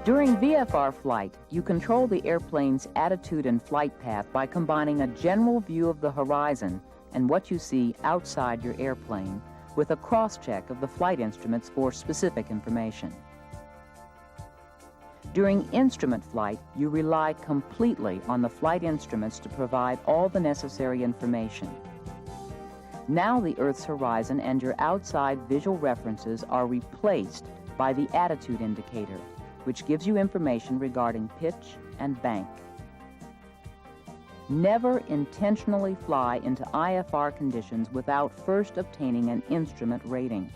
During VFR flight, you control the airplane's attitude and flight path by combining a general view of the horizon and what you see outside your airplane with a cross-check of the flight instruments for specific information. During instrument flight, you rely completely on the flight instruments to provide all the necessary information. Now the Earth's horizon and your outside visual references are replaced by the attitude indicator, which gives you information regarding pitch and bank. Never intentionally fly into IFR conditions without first obtaining an instrument rating.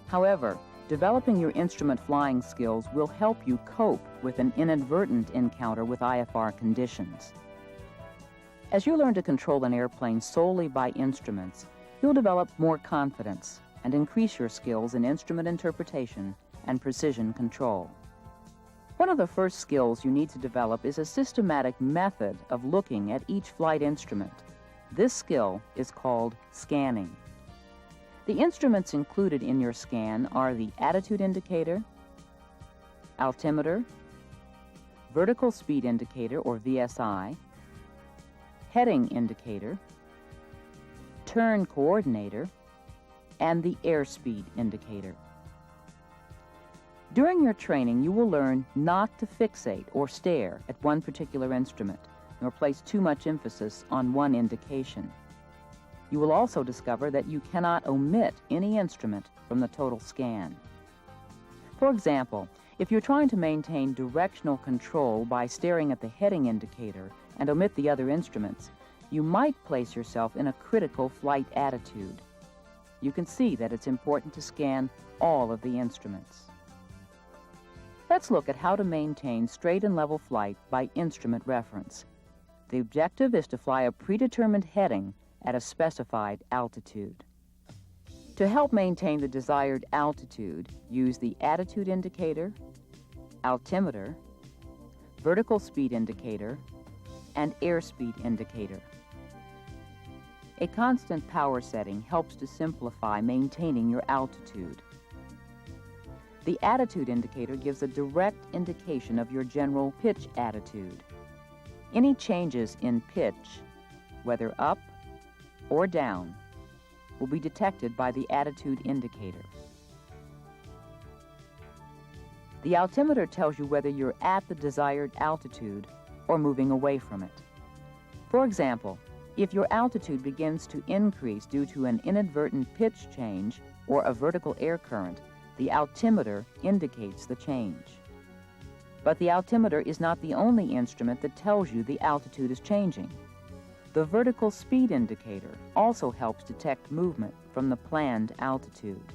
However, developing your instrument flying skills will help you cope with an inadvertent encounter with IFR conditions. As you learn to control an airplane solely by instruments, you'll develop more confidence and increase your skills in instrument interpretation and precision control. One of the first skills you need to develop is a systematic method of looking at each flight instrument. This skill is called scanning. The instruments included in your scan are the attitude indicator, altimeter, vertical speed indicator or VSI, heading indicator, turn coordinator, and the airspeed indicator. During your training, you will learn not to fixate or stare at one particular instrument, nor place too much emphasis on one indication. You will also discover that you cannot omit any instrument from the total scan. For example, if you're trying to maintain directional control by staring at the heading indicator and omit the other instruments, you might place yourself in a critical flight attitude. You can see that it's important to scan all of the instruments. Let's look at how to maintain straight and level flight by instrument reference. The objective is to fly a predetermined heading at a specified altitude. To help maintain the desired altitude, use the attitude indicator, altimeter, vertical speed indicator, and airspeed indicator. A constant power setting helps to simplify maintaining your altitude. The attitude indicator gives a direct indication of your general pitch attitude. Any changes in pitch, whether up or down, will be detected by the attitude indicator. The altimeter tells you whether you're at the desired altitude or moving away from it. For example, if your altitude begins to increase due to an inadvertent pitch change or a vertical air current, the altimeter indicates the change. But the altimeter is not the only instrument that tells you the altitude is changing. The vertical speed indicator also helps detect movement from the planned altitude.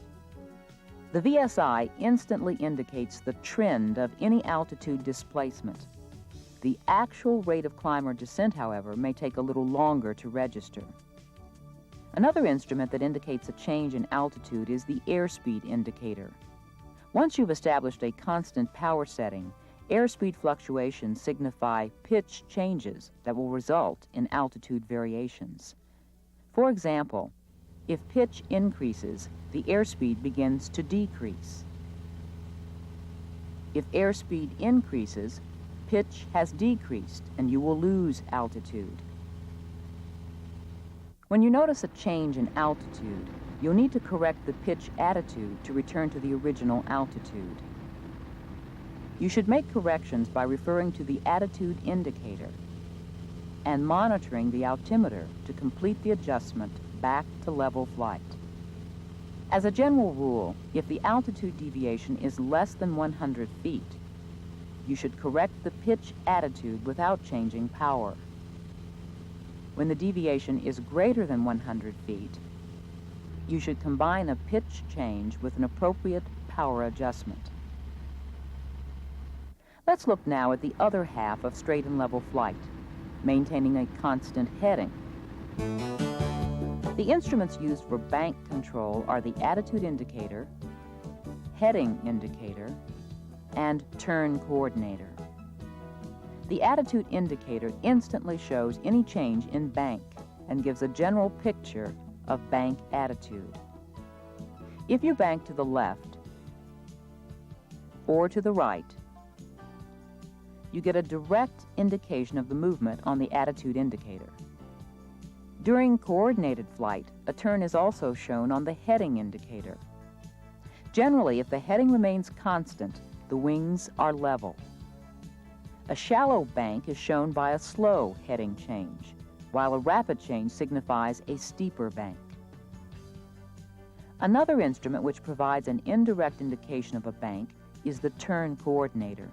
The VSI instantly indicates the trend of any altitude displacement. The actual rate of climb or descent, however, may take a little longer to register. Another instrument that indicates a change in altitude is the airspeed indicator. Once you've established a constant power setting, airspeed fluctuations signify pitch changes that will result in altitude variations. For example, if pitch increases, the airspeed begins to decrease. If airspeed increases, pitch has decreased and you will lose altitude. When you notice a change in altitude, you'll need to correct the pitch attitude to return to the original altitude. You should make corrections by referring to the attitude indicator and monitoring the altimeter to complete the adjustment back to level flight. As a general rule, if the altitude deviation is less than 100 feet, you should correct the pitch attitude without changing power. When the deviation is greater than 100 feet, you should combine a pitch change with an appropriate power adjustment. Let's look now at the other half of straight and level flight, maintaining a constant heading. The instruments used for bank control are the attitude indicator, heading indicator, and turn coordinator. The attitude indicator instantly shows any change in bank and gives a general picture of bank attitude. If you bank to the left or to the right, you get a direct indication of the movement on the attitude indicator. During coordinated flight, a turn is also shown on the heading indicator. Generally, if the heading remains constant, the wings are level. A shallow bank is shown by a slow heading change, while a rapid change signifies a steeper bank. Another instrument which provides an indirect indication of a bank is the turn coordinator.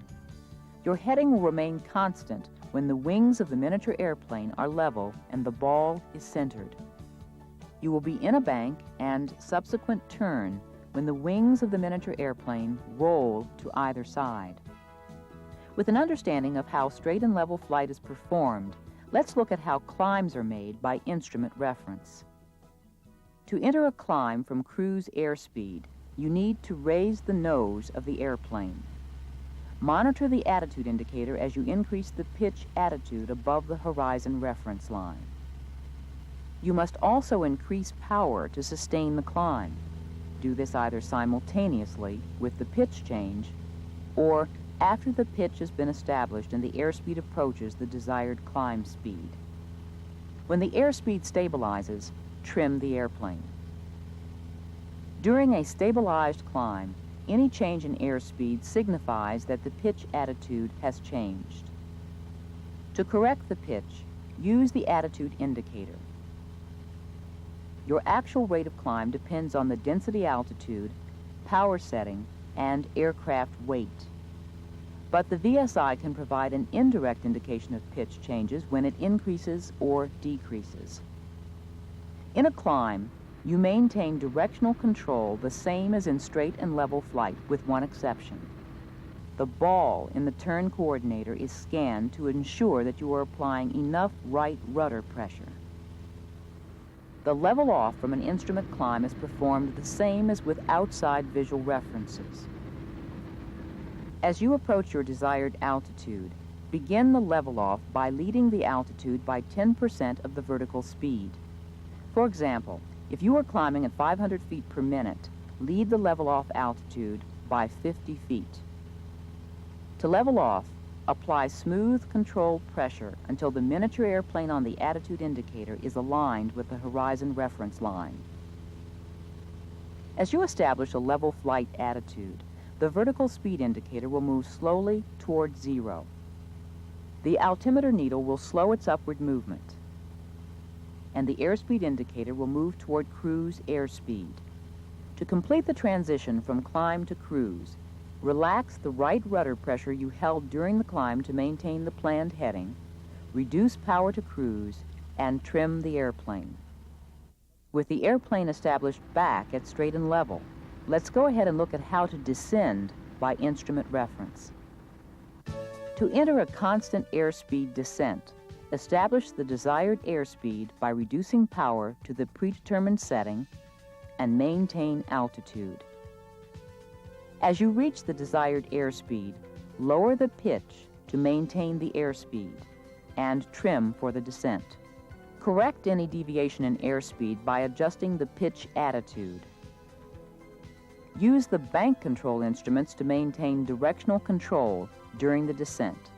Your heading will remain constant when the wings of the miniature airplane are level and the ball is centered. You will be in a bank and subsequent turn when the wings of the miniature airplane roll to either side. With an understanding of how straight and level flight is performed, let's look at how climbs are made by instrument reference. To enter a climb from cruise airspeed, you need to raise the nose of the airplane. Monitor the attitude indicator as you increase the pitch attitude above the horizon reference line. You must also increase power to sustain the climb. Do this either simultaneously with the pitch change or after the pitch has been established and the airspeed approaches the desired climb speed. When the airspeed stabilizes, trim the airplane. During a stabilized climb, any change in airspeed signifies that the pitch attitude has changed. To correct the pitch, use the attitude indicator. Your actual rate of climb depends on the density altitude, power setting, and aircraft weight. But the VSI can provide an indirect indication of pitch changes when it increases or decreases. In a climb, you maintain directional control the same as in straight and level flight, with one exception. The ball in the turn coordinator is scanned to ensure that you are applying enough right rudder pressure. The level off from an instrument climb is performed the same as with outside visual references. As you approach your desired altitude, begin the level off by leading the altitude by 10% of the vertical speed. For example, if you are climbing at 500 feet per minute, lead the level off altitude by 50 feet. To level off, apply smooth, controlled pressure until the miniature airplane on the attitude indicator is aligned with the horizon reference line. As you establish a level flight attitude, the vertical speed indicator will move slowly toward zero. The altimeter needle will slow its upward movement, and the airspeed indicator will move toward cruise airspeed. To complete the transition from climb to cruise, relax the right rudder pressure you held during the climb to maintain the planned heading, reduce power to cruise, and trim the airplane. With the airplane established back at straight and level, let's go ahead and look at how to descend by instrument reference. To enter a constant airspeed descent, establish the desired airspeed by reducing power to the predetermined setting and maintain altitude. As you reach the desired airspeed, lower the pitch to maintain the airspeed and trim for the descent. Correct any deviation in airspeed by adjusting the pitch attitude. Use the bank control instruments to maintain directional control during the descent.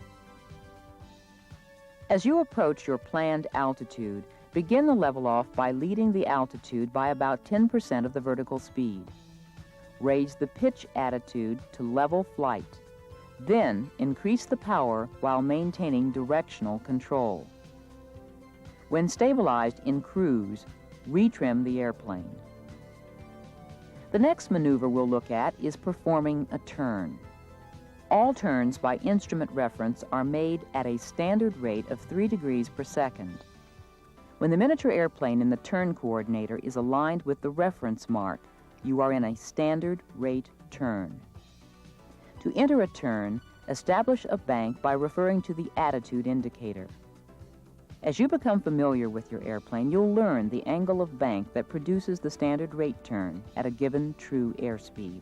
As you approach your planned altitude, begin the level off by leading the altitude by about 10% of the vertical speed. Raise the pitch attitude to level flight. Then increase the power while maintaining directional control. When stabilized in cruise, retrim the airplane. The next maneuver we'll look at is performing a turn. All turns by instrument reference are made at a standard rate of 3 degrees per second. When the miniature airplane in the turn coordinator is aligned with the reference mark, you are in a standard rate turn. To enter a turn, establish a bank by referring to the attitude indicator. As you become familiar with your airplane, you'll learn the angle of bank that produces the standard rate turn at a given true airspeed.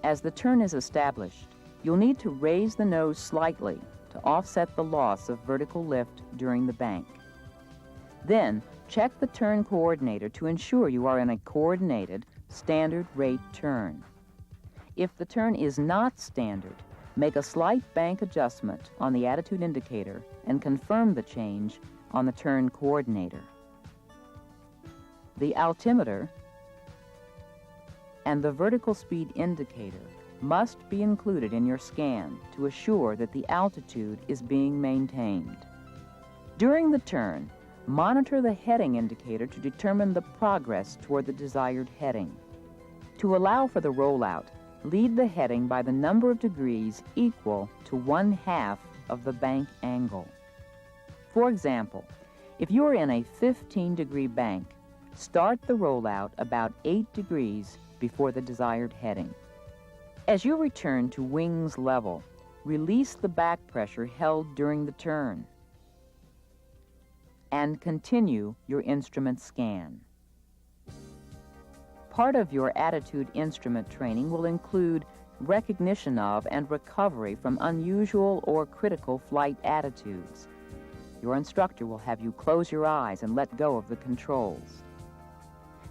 As the turn is established, you'll need to raise the nose slightly to offset the loss of vertical lift during the bank. Then, check the turn coordinator to ensure you are in a coordinated, standard rate turn. If the turn is not standard, make a slight bank adjustment on the attitude indicator and confirm the change on the turn coordinator. The altimeter and the vertical speed indicator must be included in your scan to assure that the altitude is being maintained. During the turn, monitor the heading indicator to determine the progress toward the desired heading. To allow for the rollout, lead the heading by the number of degrees equal to 1/2 of the bank angle. For example, if you are in a 15-degree bank, start the rollout about 8 degrees before the desired heading. As you return to wings level, release the back pressure held during the turn and continue your instrument scan. Part of your attitude instrument training will include recognition of and recovery from unusual or critical flight attitudes. Your instructor will have you close your eyes and let go of the controls.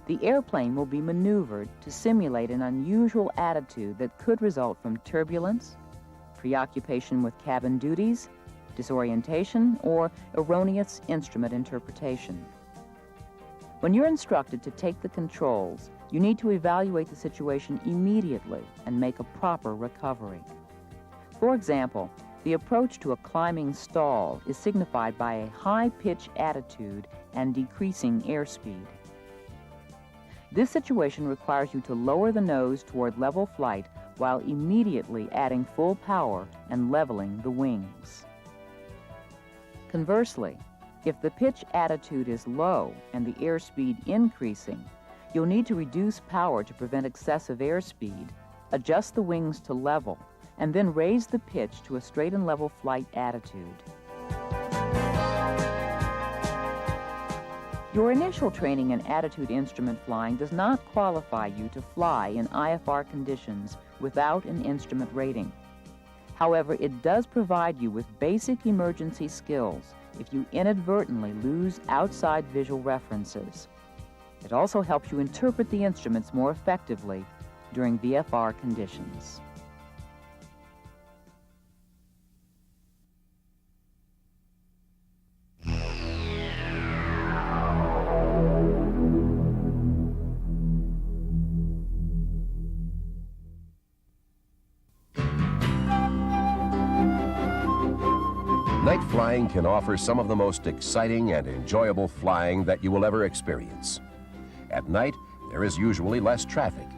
The airplane will be maneuvered to simulate an unusual attitude that could result from turbulence, preoccupation with cabin duties, disorientation, or erroneous instrument interpretation. When you're instructed to take the controls, you need to evaluate the situation immediately and make a proper recovery. For example, the approach to a climbing stall is signified by a high-pitch attitude and decreasing airspeed. This situation requires you to lower the nose toward level flight while immediately adding full power and leveling the wings. Conversely, if the pitch attitude is low and the airspeed increasing, you'll need to reduce power to prevent excessive airspeed, adjust the wings to level, and then raise the pitch to a straight and level flight attitude. Your initial training in attitude instrument flying does not qualify you to fly in IFR conditions without an instrument rating. However, it does provide you with basic emergency skills if you inadvertently lose outside visual references. It also helps you interpret the instruments more effectively during VFR conditions. Night flying can offer some of the most exciting and enjoyable flying that you will ever experience. At night, there is usually less traffic.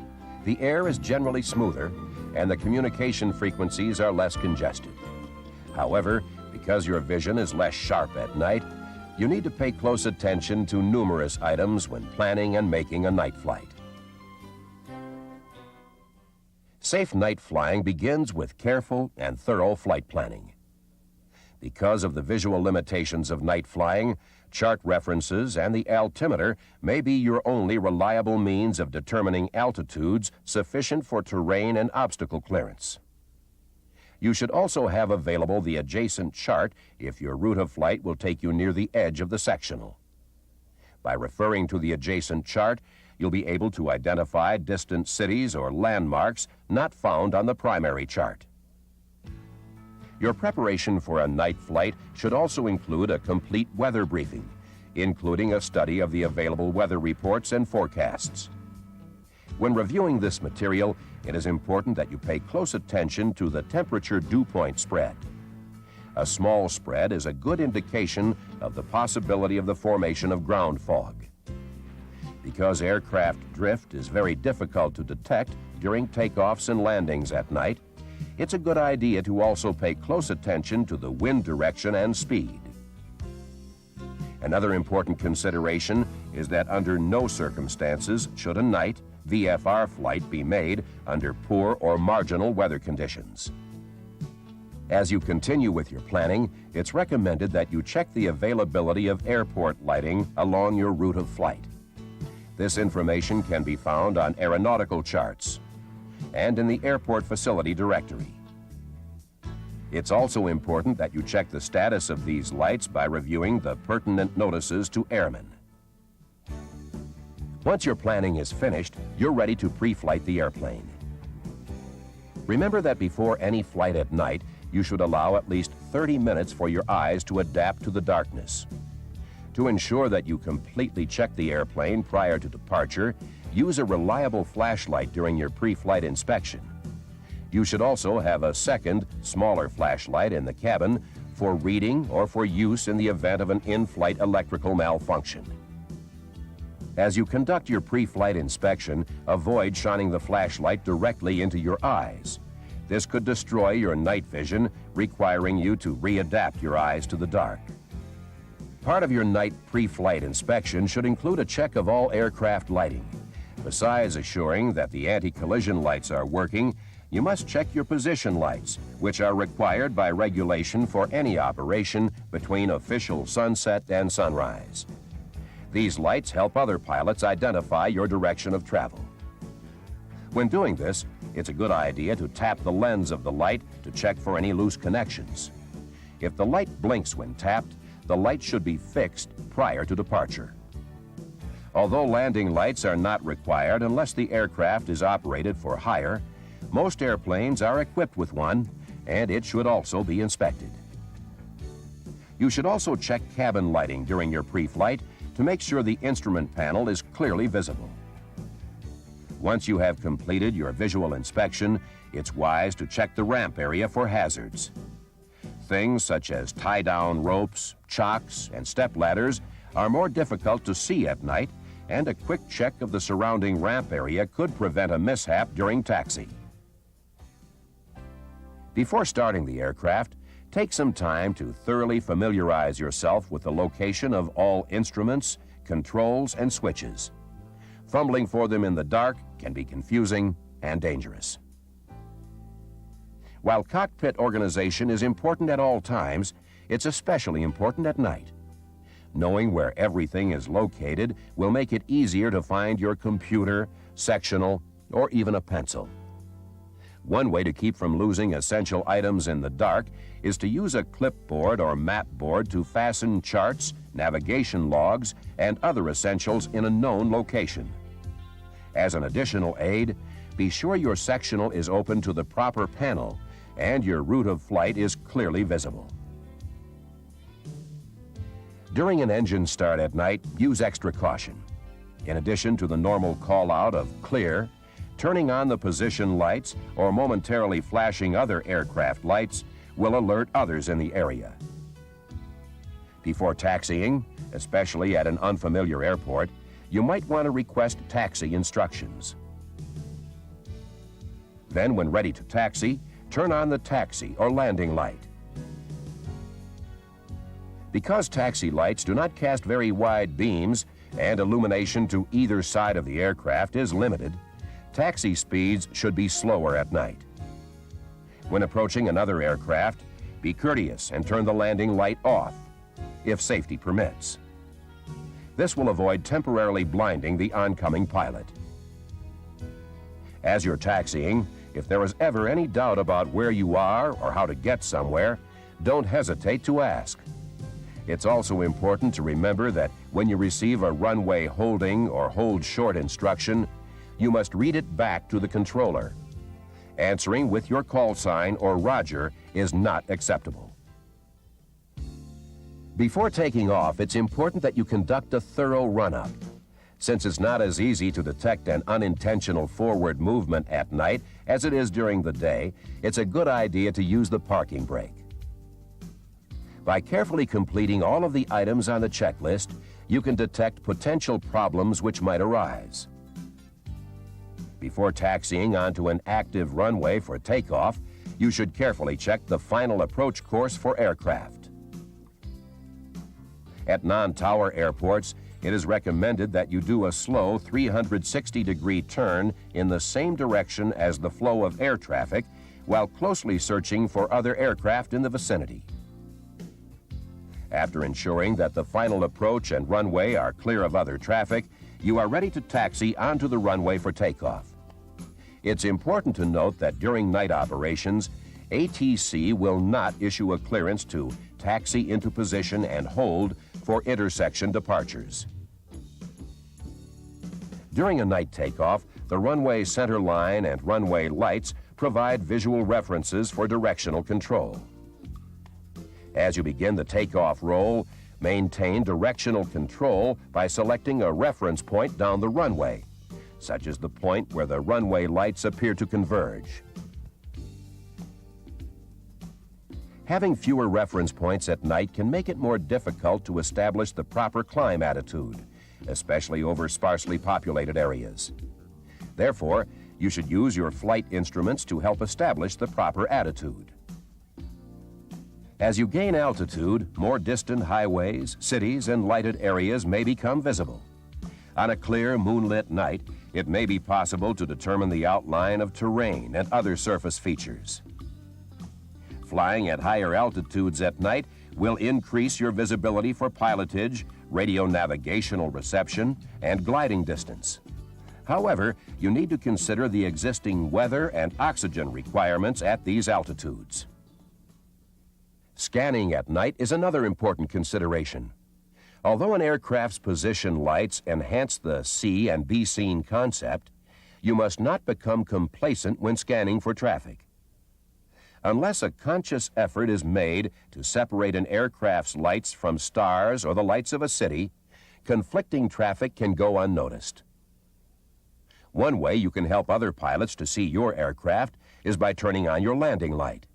The air is generally smoother, and the communication frequencies are less congested. However, because your vision is less sharp at night, you need to pay close attention to numerous items when planning and making a night flight. Safe night flying begins with careful and thorough flight planning. Because of the visual limitations of night flying, chart references and the altimeter may be your only reliable means of determining altitudes sufficient for terrain and obstacle clearance. You should also have available the adjacent chart if your route of flight will take you near the edge of the sectional. By referring to the adjacent chart, you'll be able to identify distant cities or landmarks not found on the primary chart. Your preparation for a night flight should also include a complete weather briefing, including a study of the available weather reports and forecasts. When reviewing this material, it is important that you pay close attention to the temperature dew point spread. A small spread is a good indication of the possibility of the formation of ground fog. Because aircraft drift is very difficult to detect during takeoffs and landings at night, it's a good idea to also pay close attention to the wind direction and speed. Another important consideration is that under no circumstances should a night VFR flight be made under poor or marginal weather conditions. As you continue with your planning, it's recommended that you check the availability of airport lighting along your route of flight. This information can be found on aeronautical charts and in the airport facility directory. It's also important that you check the status of these lights by reviewing the pertinent notices to airmen. Once your planning is finished, you're ready to pre-flight the airplane. Remember that before any flight at night, you should allow at least 30 minutes for your eyes to adapt to the darkness. To ensure that you completely check the airplane prior to departure, use a reliable flashlight during your pre-flight inspection. You should also have a second, smaller flashlight in the cabin for reading or for use in the event of an in-flight electrical malfunction. As you conduct your pre-flight inspection, avoid shining the flashlight directly into your eyes. This could destroy your night vision, requiring you to readapt your eyes to the dark. Part of your night pre-flight inspection should include a check of all aircraft lighting. Besides assuring that the anti-collision lights are working, you must check your position lights, which are required by regulation for any operation between official sunset and sunrise. These lights help other pilots identify your direction of travel. When doing this, it's a good idea to tap the lens of the light to check for any loose connections. If the light blinks when tapped, the light should be fixed prior to departure. Although landing lights are not required unless the aircraft is operated for hire, most airplanes are equipped with one, and it should also be inspected. You should also check cabin lighting during your pre-flight to make sure the instrument panel is clearly visible. Once you have completed your visual inspection, it's wise to check the ramp area for hazards. Things such as tie-down ropes, chocks, and step ladders are more difficult to see at night, and a quick check of the surrounding ramp area could prevent a mishap during taxi. Before starting the aircraft, take some time to thoroughly familiarize yourself with the location of all instruments, controls, and switches. Fumbling for them in the dark can be confusing and dangerous. While cockpit organization is important at all times, it's especially important at night. Knowing where everything is located will make it easier to find your computer, sectional, or even a pencil. One way to keep from losing essential items in the dark is to use a clipboard or map board to fasten charts, navigation logs, and other essentials in a known location. As an additional aid, be sure your sectional is open to the proper panel and your route of flight is clearly visible. During an engine start at night, use extra caution. In addition to the normal call-out of clear, turning on the position lights or momentarily flashing other aircraft lights will alert others in the area. Before taxiing, especially at an unfamiliar airport, you might want to request taxi instructions. Then, when ready to taxi, turn on the taxi or landing light. Because taxi lights do not cast very wide beams and illumination to either side of the aircraft is limited, taxi speeds should be slower at night. When approaching another aircraft, be courteous and turn the landing light off, if safety permits. This will avoid temporarily blinding the oncoming pilot. As you're taxiing, if there is ever any doubt about where you are or how to get somewhere, don't hesitate to ask. It's also important to remember that when you receive a runway holding or hold short instruction, you must read it back to the controller. Answering with your call sign or Roger is not acceptable. Before taking off, it's important that you conduct a thorough run-up. Since it's not as easy to detect an unintentional forward movement at night as it is during the day, it's a good idea to use the parking brake. By carefully completing all of the items on the checklist, you can detect potential problems which might arise. Before taxiing onto an active runway for takeoff, you should carefully check the final approach course for aircraft. At non-tower airports, it is recommended that you do a slow 360-degree turn in the same direction as the flow of air traffic while closely searching for other aircraft in the vicinity. After ensuring that the final approach and runway are clear of other traffic, you are ready to taxi onto the runway for takeoff. It's important to note that during night operations, ATC will not issue a clearance to taxi into position and hold for intersection departures. During a night takeoff, the runway center line and runway lights provide visual references for directional control. As you begin the takeoff roll, maintain directional control by selecting a reference point down the runway, such as the point where the runway lights appear to converge. Having fewer reference points at night can make it more difficult to establish the proper climb attitude, especially over sparsely populated areas. Therefore, you should use your flight instruments to help establish the proper attitude. As you gain altitude, more distant highways, cities, and lighted areas may become visible. On a clear, moonlit night, it may be possible to determine the outline of terrain and other surface features. Flying at higher altitudes at night will increase your visibility for pilotage, radio navigational reception, and gliding distance. However, you need to consider the existing weather and oxygen requirements at these altitudes. Scanning at night is another important consideration. Although an aircraft's position lights enhance the see and be seen concept, you must not become complacent when scanning for traffic. Unless a conscious effort is made to separate an aircraft's lights from stars or the lights of a city, conflicting traffic can go unnoticed. One way you can help other pilots to see your aircraft is by turning on your landing light.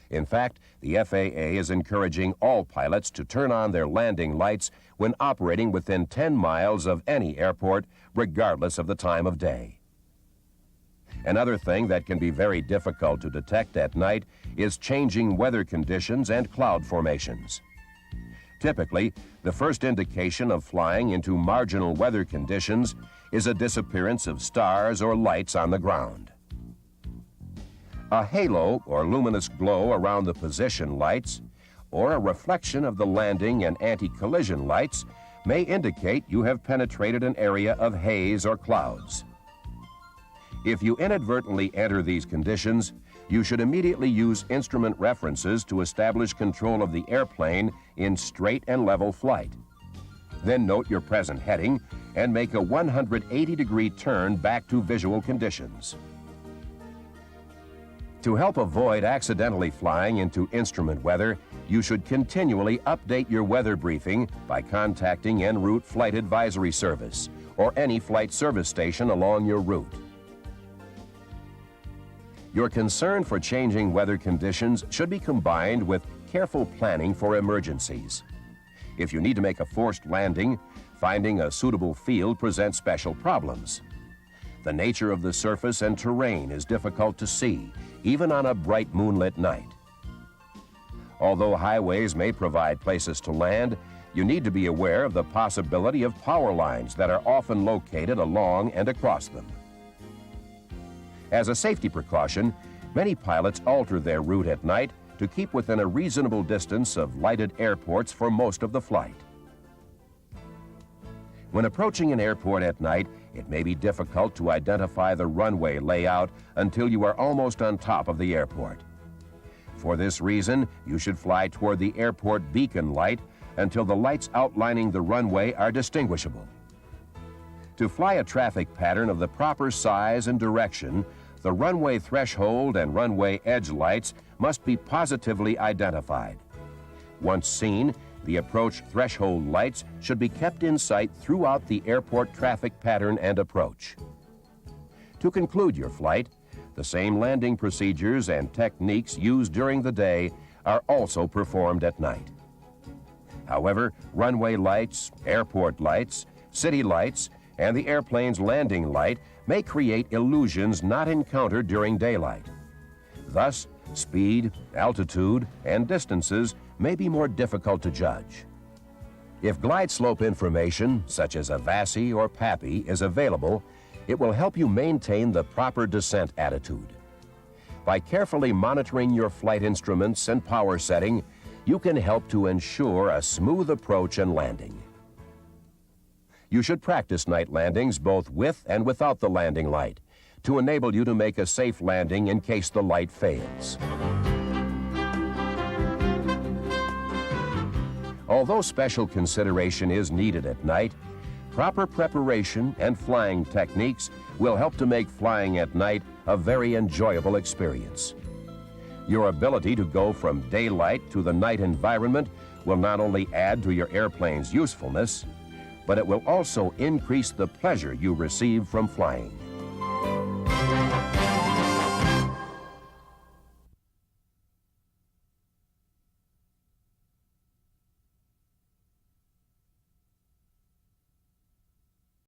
In fact, the FAA is encouraging all pilots to turn on their landing lights when operating within 10 miles of any airport, regardless of the time of day. Another thing that can be very difficult to detect at night is changing weather conditions and cloud formations. Typically, the first indication of flying into marginal weather conditions is a disappearance of stars or lights on the ground. A halo or luminous glow around the position lights or a reflection of the landing and anti-collision lights may indicate you have penetrated an area of haze or clouds. If you inadvertently enter these conditions, you should immediately use instrument references to establish control of the airplane in straight and level flight. Then note your present heading and make a 180-degree turn back to visual conditions. To help avoid accidentally flying into instrument weather, you should continually update your weather briefing by contacting en route Flight Advisory Service or any flight service station along your route. Your concern for changing weather conditions should be combined with careful planning for emergencies. If you need to make a forced landing, finding a suitable field presents special problems. The nature of the surface and terrain is difficult to see, even on a bright moonlit night. Although highways may provide places to land, you need to be aware of the possibility of power lines that are often located along and across them. As a safety precaution, many pilots alter their route at night to keep within a reasonable distance of lighted airports for most of the flight. When approaching an airport at night, it may be difficult to identify the runway layout until you are almost on top of the airport. For this reason, you should fly toward the airport beacon light until the lights outlining the runway are distinguishable. To fly a traffic pattern of the proper size and direction, the runway threshold and runway edge lights must be positively identified. Once seen, the approach threshold lights should be kept in sight throughout the airport traffic pattern and approach. To conclude your flight, the same landing procedures and techniques used during the day are also performed at night. However, runway lights, airport lights, city lights, and the airplane's landing light may create illusions not encountered during daylight. Thus, speed, altitude, and distances may be more difficult to judge. If glide slope information, such as a VASI or PAPI, is available, it will help you maintain the proper descent attitude. By carefully monitoring your flight instruments and power setting, you can help to ensure a smooth approach and landing. You should practice night landings both with and without the landing light to enable you to make a safe landing in case the light fails. Although special consideration is needed at night, proper preparation and flying techniques will help to make flying at night a very enjoyable experience. Your ability to go from daylight to the night environment will not only add to your airplane's usefulness, but it will also increase the pleasure you receive from flying.